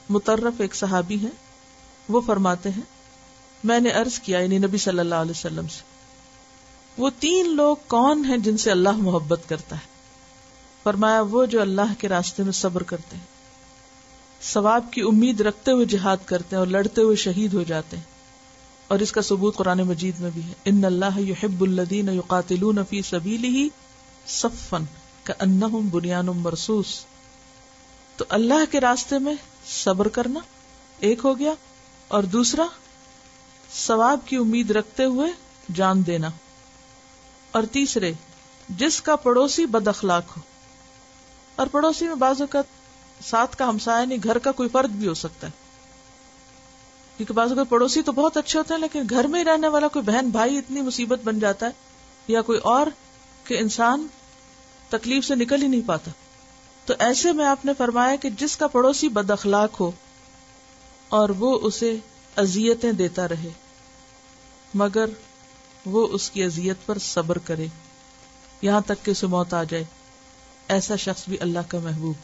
مطرف ایک صحابی ہیں، وہ فرماتے ہیں میں نے عرض کیا یعنی نبی صلی اللہ علیہ وسلم سے، وہ 3 لوگ کون ہیں جن سے اللہ محبت کرتا ہے؟ فرمایا وہ جو اللہ کے راستے میں صبر کرتے ہیں، ثواب کی امید رکھتے ہوئے جہاد کرتے ہیں اور لڑتے ہوئے شہید ہو جاتے ہیں. اور اس کا ثبوت قرآن مجید میں بھی ہے، ان اللہ یحب الذین یقاتلون فی سبیلہ صفا کأنہم بنیان مرصوص. تو اللہ کے راستے میں صبر کرنا ایک ہو گیا، اور دوسرا ثواب کی امید رکھتے ہوئے جان دینا، اور تیسرے جس کا پڑوسی بد اخلاق ہو. اور پڑوسی میں بعض اوقات ساتھ کا ہمسایہ نہیں، گھر کا کوئی فرد بھی ہو سکتا ہے، کیونکہ بعض اوقات پڑوسی تو بہت اچھے ہوتے ہیں لیکن گھر میں ہی رہنے والا کوئی بہن بھائی اتنی مصیبت بن جاتا ہے یا کوئی اور کہ انسان تکلیف سے نکل ہی نہیں پاتا. تو ایسے میں آپ نے فرمایا کہ جس کا پڑوسی بد اخلاق ہو اور وہ اسے اذیتیں دیتا رہے مگر وہ اس کی اذیت پر صبر کرے یہاں تک کہ اسے موت آ جائے، ایسا شخص بھی اللہ کا محبوب.